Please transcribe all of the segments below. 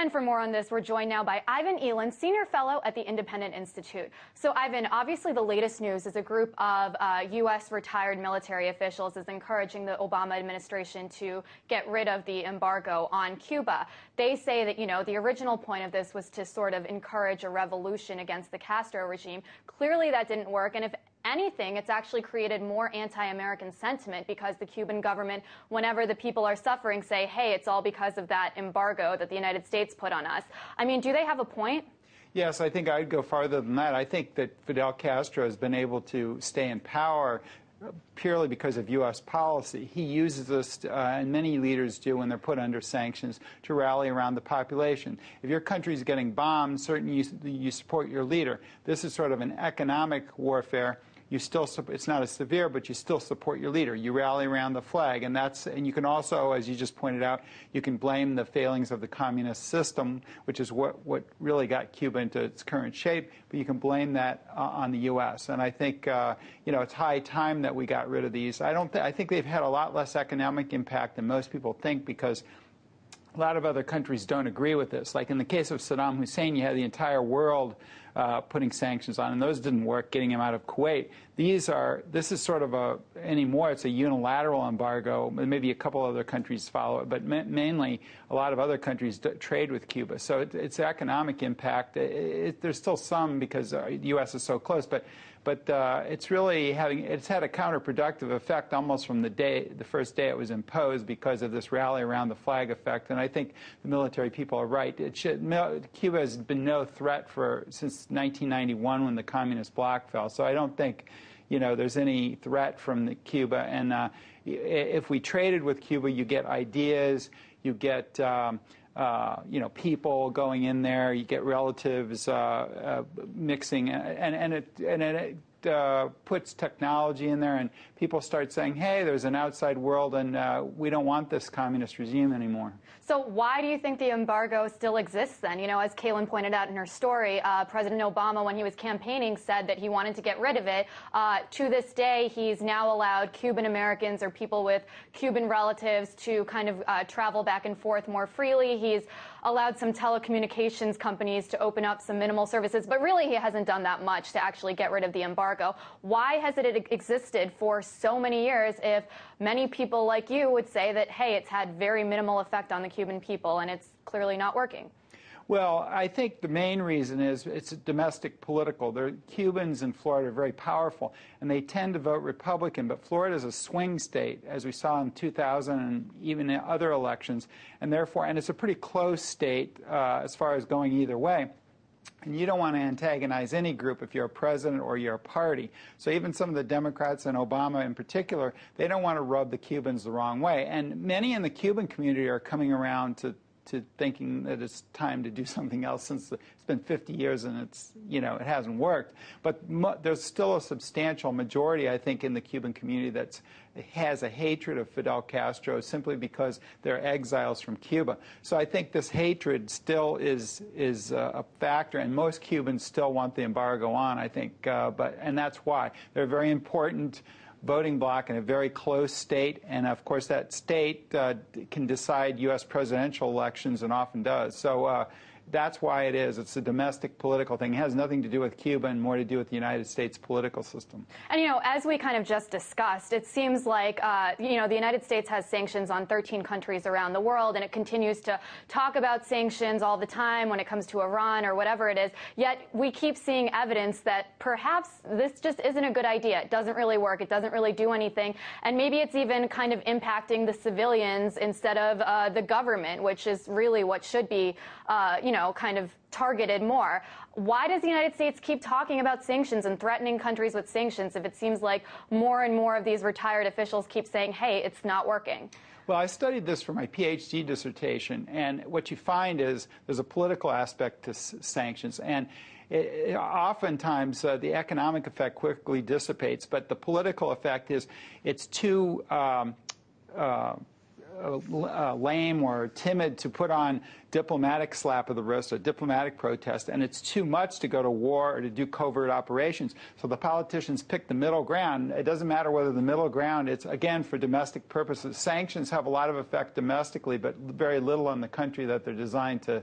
And for more on this, we're joined now by Ivan Eland, Senior Fellow at the Independent Institute. So, Ivan, obviously the latest news is a group of U.S. retired military officials is encouraging the Obama administration to get rid of the embargo on Cuba. They say that, the original point of this was to sort of encourage a revolution against the Castro regime. Clearly that didn't work, and if anything, it's actually created more anti-American sentiment because the Cuban government, whenever the people are suffering, say, hey, it's all because of that embargo that the United States put on us. I mean, do they have a point? Yes, I think I'd go farther than that. I think that Fidel Castro has been able to stay in power purely because of U.S. policy. He uses this, and many leaders do when they're put under sanctions, to rally around the population. If your country's getting bombed, certainly you support your leader. This is sort of an economic warfare. It's not as severe, but you still support your leader. You rally around the flag, and you can also, as you just pointed out, you can blame the failings of the communist system, which is what really got Cuba into its current shape. But you can blame that on the U.S. And I think it's high time that we got rid of these. I think they've had a lot less economic impact than most people think, because a lot of other countries don't agree with this. Like in the case of Saddam Hussein, you had the entire world putting sanctions on, and those didn't work, getting him out of Kuwait. This is sort of anymore, it's a unilateral embargo. Maybe a couple other countries follow it, but mainly a lot of other countries trade with Cuba. So it's economic impact. There's still some because the U.S. is so close, but it's really it's had a counterproductive effect almost from the first day it was imposed because of this rally around the flag effect. And I think the military people are right. Cuba has been no threat since 1991 when the communist bloc fell. So I don't think there's any threat from Cuba. And if we traded with Cuba, you get ideas, you get people going in there, you get relatives mixing, and it puts technology in there, and people start saying, hey, there's an outside world, and we don't want this communist regime anymore. So why do you think the embargo still exists then? As Kaylin pointed out in her story, President Obama, when he was campaigning, said that he wanted to get rid of it. To this day, he's now allowed Cuban Americans or people with Cuban relatives to kind of travel back and forth more freely. He's allowed some telecommunications companies to open up some minimal services, but really he hasn't done that much to actually get rid of the embargo. Why has it existed for so many years if many people like you would say that, hey, it's had very minimal effect on the Cuban people and it's clearly not working? Well, I think the main reason is it's domestic political. The Cubans in Florida are very powerful, and they tend to vote Republican, but Florida is a swing state, as we saw in 2000 and even in other elections, and it's a pretty close state as far as going either way. And you don't want to antagonize any group if you're a president or you're a party. So even some of the Democrats, and Obama in particular, they don't want to rub the Cubans the wrong way. And many in the Cuban community are coming around to thinking that it's time to do something else, since it's been 50 years and it hasn't worked. But there's still a substantial majority, I think, in the Cuban community that has a hatred of Fidel Castro simply because they're exiles from Cuba. So I think this hatred still is a factor, and most Cubans still want the embargo on, I think. And that's why. They're very important voting bloc in a very close state, and of course that state can decide U.S. presidential elections and often does. So that's why it is. It's a domestic political thing. It has nothing to do with Cuba and more to do with the United States political system. And, as we kind of just discussed, it seems like, the United States has sanctions on 13 countries around the world, and it continues to talk about sanctions all the time when it comes to Iran or whatever it is. Yet we keep seeing evidence that perhaps this just isn't a good idea. It doesn't really work. It doesn't really do anything. And maybe it's even kind of impacting the civilians instead of the government, which is really what should be, kind of targeted more. Why does the United States keep talking about sanctions and threatening countries with sanctions if it seems like more and more of these retired officials keep saying, hey, it's not working? Well, I studied this for my PhD dissertation, and what you find is there's a political aspect to sanctions, and oftentimes the economic effect quickly dissipates, but the political effect is it's too lame or timid to put on diplomatic slap of the wrist or diplomatic protest, and it's too much to go to war or to do covert operations. So the politicians pick the middle ground. It doesn't matter whether the middle ground, it's, again, for domestic purposes. Sanctions have a lot of effect domestically, but very little on the country that they're designed to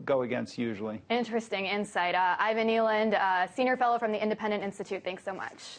go against usually. Interesting insight. Ivan Eland, Senior Fellow from the Independent Institute, thanks so much.